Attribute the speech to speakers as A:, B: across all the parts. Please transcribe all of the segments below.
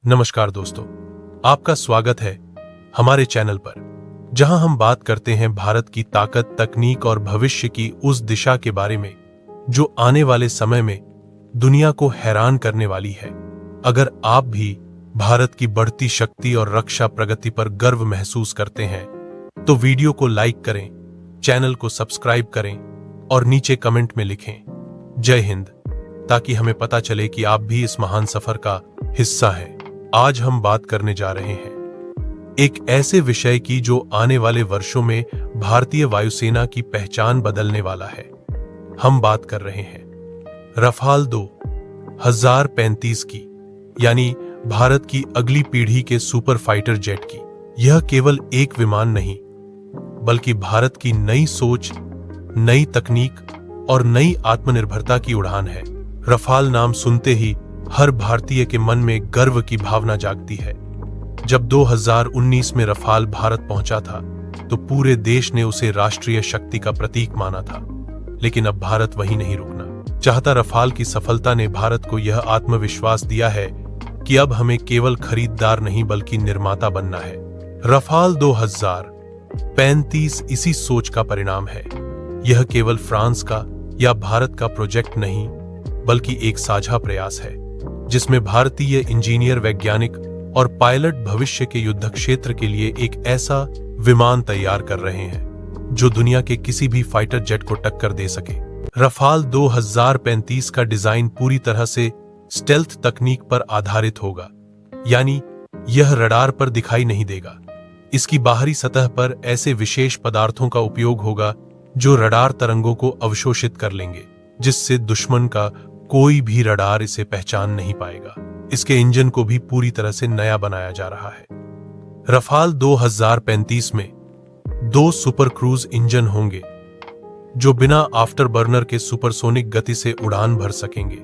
A: नमस्कार दोस्तों, आपका स्वागत है हमारे चैनल पर, जहां हम बात करते हैं भारत की ताकत, तकनीक और भविष्य की उस दिशा के बारे में जो आने वाले समय में दुनिया को हैरान करने वाली है। अगर आप भी भारत की बढ़ती शक्ति और रक्षा प्रगति पर गर्व महसूस करते हैं, तो वीडियो को लाइक करें, चैनल को सब्सक्राइब करें और नीचे कमेंट में लिखें जय हिंद, ताकि हमें पता चले कि आप भी इस महान सफर का हिस्सा हैं। आज हम बात करने जा रहे हैं एक ऐसे विषय की जो आने वाले वर्षों में भारतीय वायुसेना की पहचान बदलने वाला है। हम बात कर रहे हैं रफाल 2035 की, यानी भारत की अगली पीढ़ी के सुपर फाइटर जेट की। यह केवल एक विमान नहीं, बल्कि भारत की नई सोच, नई तकनीक और नई आत्मनिर्भरता की उड़ान है। रफाल नाम सुनते ही हर भारतीय के मन में गर्व की भावना जागती है। जब 2019 में रफाल भारत पहुंचा था, तो पूरे देश ने उसे राष्ट्रीय शक्ति का प्रतीक माना था। लेकिन अब भारत वहीं नहीं रुकना चाहता। रफाल की सफलता ने भारत को यह आत्मविश्वास दिया है कि अब हमें केवल खरीदार नहीं, बल्कि निर्माता बनना है। रफाल 2035 इसी सोच का परिणाम है। यह केवल फ्रांस का या भारत का प्रोजेक्ट नहीं, बल्कि एक साझा प्रयास है, जिसमें भारतीय इंजीनियर, वैज्ञानिक और पायलट भविष्य के युद्ध क्षेत्र के लिए एक ऐसा विमान तैयार कर रहे हैं जो दुनिया के किसी भी फाइटर जेट को टक्कर दे सके। रफाल 2035 का डिजाइन पूरी तरह से स्टेल्थ तकनीक पर आधारित होगा, यानी यह रडार पर दिखाई नहीं देगा। इसकी बाहरी सतह पर ऐसे विशेष पदार्थों का उपयोग होगा जो रडार तरंगों को अवशोषित कर लेंगे, जिससे दुश्मन का कोई भी रडार इसे पहचान नहीं पाएगा। इसके इंजन को भी पूरी तरह से नया बनाया जा रहा है। रफाल 2035 में 2 सुपर क्रूज इंजन होंगे जो बिना आफ्टर बर्नर के सुपरसोनिक गति से उड़ान भर सकेंगे।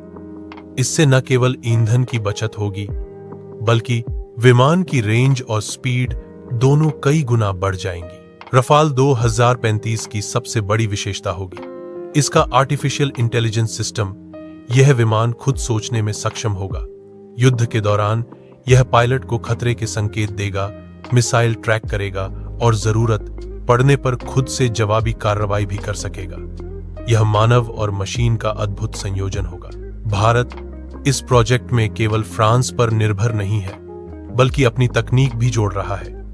A: इससे न केवल ईंधन की बचत होगी, बल्कि विमान की रेंज और स्पीड दोनों कई गुना बढ़ जाएंगी। रफाल 2035 की सबसे बड़ी विशेषता होगी इसका आर्टिफिशियल इंटेलिजेंस सिस्टम। यह विमान खुद सोचने में सक्षम होगा। युद्ध के दौरान यह पायलट को खतरे के संकेत देगा, मिसाइल ट्रैक करेगा और जरूरत पड़ने पर खुद से जवाबी कार्रवाई भी कर सकेगा। यह मानव और मशीन का अद्भुत संयोजन होगा। भारत इस प्रोजेक्ट में केवल फ्रांस पर निर्भर नहीं है, बल्कि अपनी तकनीक भी जोड़ रहा है।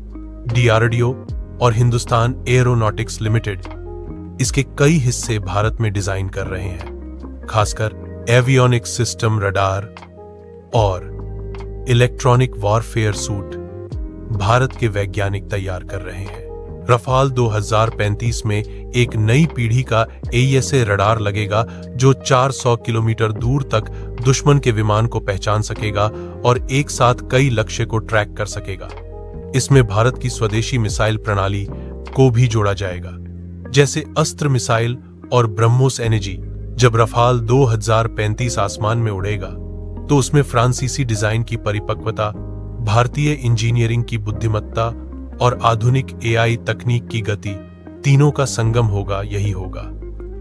A: DRDO और हिंदुस्तान एरोनॉटिक्स लिमिटेड इसके कई हिस्से भारत में डिजाइन कर रहे हैं। खासकर एवियोनिक सिस्टम, रडार और इलेक्ट्रॉनिक वॉरफेयर सूट भारत के वैज्ञानिक तैयार कर रहे हैं। रफाल 2035 में एक नई पीढ़ी का AESA रडार लगेगा जो 400 किलोमीटर दूर तक दुश्मन के विमान को पहचान सकेगा और एक साथ कई लक्ष्य को ट्रैक कर सकेगा। इसमें भारत की स्वदेशी मिसाइल प्रणाली को भी जोड़ा जाएगा, जैसे अस्त्र मिसाइल और ब्रह्मोस एनर्जी। जब रफाल 2035 आसमान में उड़ेगा, तो उसमें फ्रांसीसी डिजाइन की परिपक्वता, भारतीय इंजीनियरिंग की बुद्धिमत्ता और आधुनिक AI तकनीक की गति, तीनों का संगम होगा। यही होगा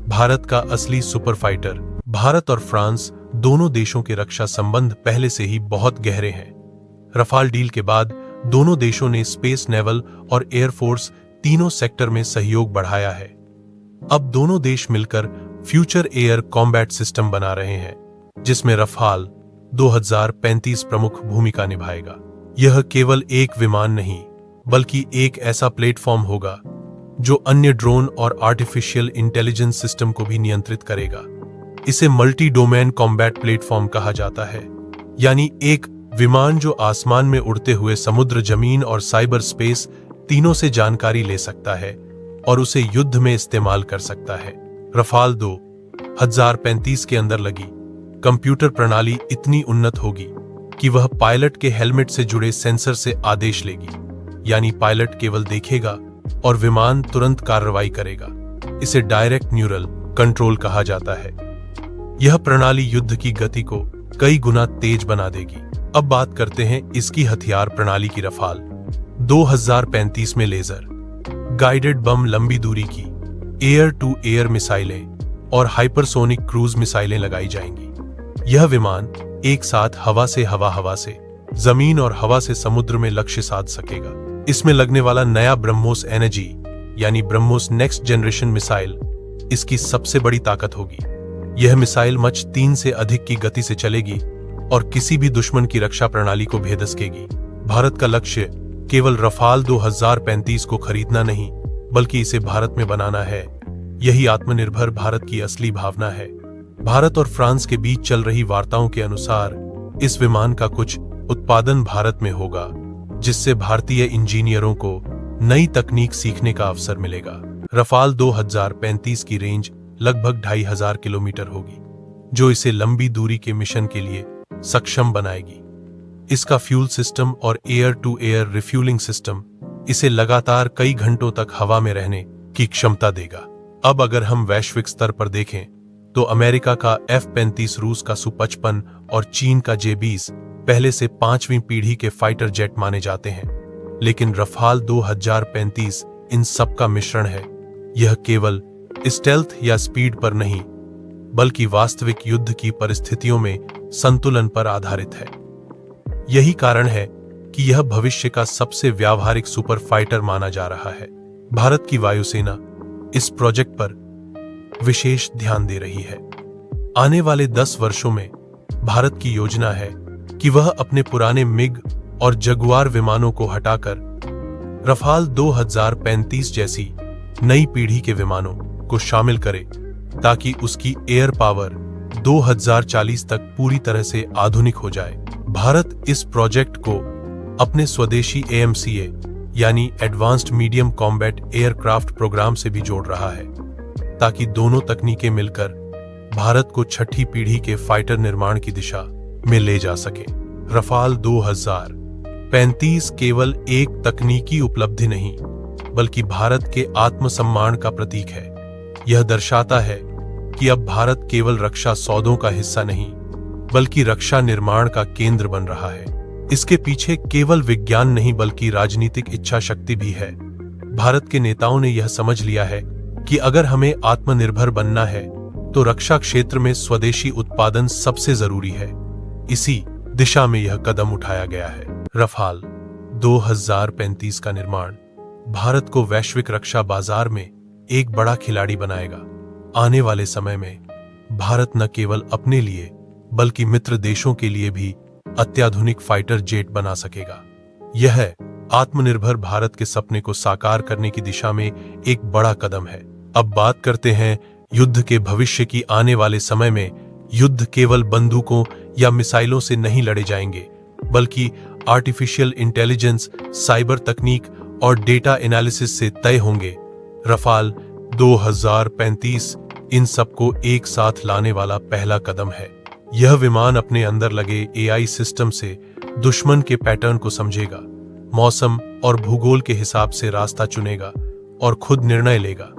A: भारत का असली सुपर फाइटर। भारत और फ्रांस दोनों देशों के रक्षा संबंध पहले से ही बहुत गहरे हैं। रफाल डील के बाद दोनों देशों ने स्पेस, नेवल और एयरफोर्स तीनों सेक्टर में सहयोग बढ़ाया है। अब दोनों देश मिलकर फ्यूचर एयर कॉम्बैट सिस्टम बना रहे हैं, जिसमें रफाल 2035 प्रमुख भूमिका निभाएगा। यह केवल एक विमान नहीं, बल्कि एक ऐसा प्लेटफॉर्म होगा जो अन्य ड्रोन और आर्टिफिशियल इंटेलिजेंस सिस्टम को भी नियंत्रित करेगा। इसे मल्टी डोमेन कॉम्बैट प्लेटफॉर्म कहा जाता है, यानी एक विमान जो आसमान में उड़ते हुए समुद्र, जमीन और साइबर स्पेस तीनों से जानकारी ले सकता है और उसे युद्ध में इस्तेमाल कर सकता है। रफाल 2035 के अंदर लगी कंप्यूटर प्रणाली इतनी उन्नत होगी कि वह पायलट के हेलमेट से जुड़े सेंसर से आदेश लेगी, यानी पायलट केवल देखेगा और विमान तुरंत कार्रवाई करेगा। इसे डायरेक्ट न्यूरल कंट्रोल कहा जाता है। यह प्रणाली युद्ध की गति को कई गुना तेज बना देगी। अब बात करते हैं इसकी हथियार प्रणाली की। रफाल 2035 में लेजर गाइडेड बम, लंबी दूरी की एयर टू एयर मिसाइलें और हाइपरसोनिक क्रूज मिसाइलें लगाई जाएंगी। यह विमान एक साथ हवा से जमीन और हवा से समुद्र में लक्ष्य साध सकेगा। इसमें लगने वाला नया ब्रह्मोस एनर्जी यानी ब्रह्मोस नेक्स्ट जनरेशन मिसाइल इसकी सबसे बड़ी ताकत होगी। यह मिसाइल मच 3 से अधिक की गति से चलेगी और किसी भी दुश्मन की रक्षा प्रणाली को भेद सकेगी। भारत का लक्ष्य केवल रफाल 2035 को खरीदना नहीं बल्कि इसे भारत में बनाना है। यही आत्मनिर्भर भारत की असली भावना है। भारत और फ्रांस के बीच चल रही वार्ताओं के अनुसार इस विमान का कुछ उत्पादन भारत में होगा, जिससे भारतीय इंजीनियरों को नई तकनीक सीखने का अवसर मिलेगा। रफाल 2035 की रेंज लगभग 2500 किलोमीटर होगी, जो इसे लंबी दूरी के मिशन के लिए सक्षम बनाएगी। इसका फ्यूल सिस्टम और air to air refuelling system इसे लगातार कई घंटों तक हवा में रहने की क्षमता देगा। अब अगर हम वैश्विक स्तर पर देखें तो अमेरिका का F-35, रूस का Su-55 और चीन का J-20 पहले से 5वीं पीढ़ी के फाइटर जेट माने जाते हैं, लेकिन रफाल 2035 इन सब का मिश्रण है। यह केवल स्टेल्थ या स्पीड पर नहीं बल्कि वास्तविक युद्ध की परिस्थितियों में संतुलन पर आधारित है। यही कारण है कि यह भविष्य का सबसे व्यावहारिक सुपर फाइटर माना जा रहा है। भारत की वायुसेना इस प्रोजेक्ट पर विशेष ध्यान दे रही है। आने वाले 10 वर्षों में भारत की योजना है कि वह अपने पुराने मिग और जगुआर विमानों को हटाकर रफाल 2035 जैसी नई पीढ़ी के विमानों को शामिल करे, ताकि उसकी एयर पावर 2040 तक पूरी तरह से आधुनिक हो जाए। भारत इस प्रोजेक्ट को अपने स्वदेशी AMCA यानी advanced medium combat aircraft programme से भी जोड़ रहा है, ताकि दोनों तकनीकें मिलकर भारत को छठी पीढ़ी के फाइटर निर्माण की दिशा में ले जा सके। रफाल 2035 केवल एक तकनीकी उपलब्धि नहीं बल्कि भारत के आत्मसम्मान का प्रतीक है। यह दर्शाता है कि अब भारत केवल रक्षा सौदों का हिस्सा नहीं बल्कि रक्षा निर्माण का केंद्र बन रहा है। इसके पीछे केवल विज्ञान नहीं बल्कि राजनीतिक इच्छा शक्ति भी है। भारत के नेताओं ने यह समझ लिया है कि अगर हमें आत्मनिर्भर बनना है तो रक्षा क्षेत्र में स्वदेशी उत्पादन सबसे जरूरी है। इसी दिशा में यह कदम उठाया गया है। रफाल 2035 का निर्माण भारत को वैश्विक रक्षा बाजार में एक बड़ा खिलाड़ी बनाएगा। आने वाले समय में भारत न केवल अपने लिए बल्कि मित्र देशों के लिए भी अत्याधुनिक फाइटर जेट बना सकेगा। यह आत्मनिर्भर भारत के सपने को साकार करने की दिशा में एक बड़ा कदम है। अब बात करते हैं युद्ध के भविष्य की। आने वाले समय में युद्ध केवल बंदूकों या मिसाइलों से नहीं लड़े जाएंगे बल्कि आर्टिफिशियल इंटेलिजेंस, साइबर तकनीक और डेटा एनालिसिस से तय होंगे। रफाल 2035 इन सबको एक साथ लाने वाला पहला कदम है। यह विमान अपने अंदर लगे AI सिस्टम से दुश्मन के पैटर्न को समझेगा, मौसम और भूगोल के हिसाब से रास्ता चुनेगा और खुद निर्णय लेगा।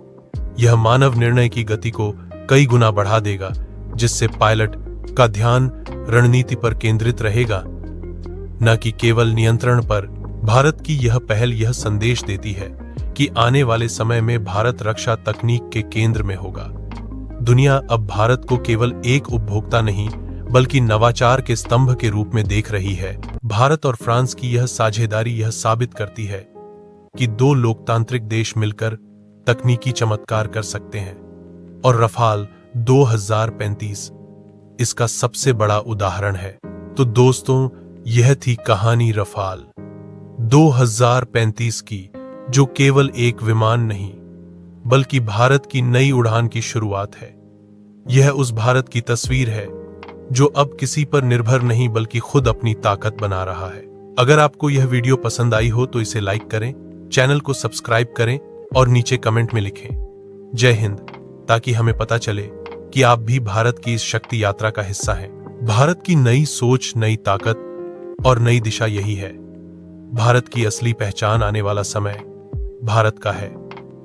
A: यह मानव निर्णय की गति को कई गुना बढ़ा देगा, जिससे पायलट का ध्यान रणनीति पर केंद्रित रहेगा, न कि केवल नियंत्रण पर। भारत की यह पहल यह संदेश देती है कि आने वाले समय में भारत रक्षा तकनीक के केंद्र में होगा। दुनिया अब भारत को केवल एक उपभोक्ता नहीं बल्कि नवाचार के स्तंभ के रूप में देख रही है। भारत और फ्रांस की यह साझेदारी यह साबित करती है कि दो लोकतांत्रिक देश मिलकर तकनीकी चमत्कार कर सकते हैं, और रफाल 2035 इसका सबसे बड़ा उदाहरण है। तो दोस्तों, यह थी कहानी रफाल 2035 की, जो केवल एक विमान नहीं बल्कि भारत की नई उड़ान की शुरुआत है। यह उस भारत की तस्वीर है जो अब किसी पर निर्भर नहीं बल्कि खुद अपनी ताकत बना रहा है। अगर आपको यह वीडियो पसंद आई हो तो इसे लाइक करें, चैनल को सब्सक्राइब करें और नीचे कमेंट में लिखें जय हिंद, ताकि हमें पता चले कि आप भी भारत की इस शक्ति यात्रा का हिस्सा हैं। भारत की नई सोच, नई ताकत और नई दिशा यही है। भारत की असली पहचान आने वाला समय भारत का है,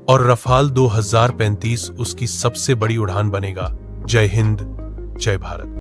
A: और रफाल 2035 उसकी सबसे बड़ी उड़ान बनेगा। जय हिंद, जय भारत।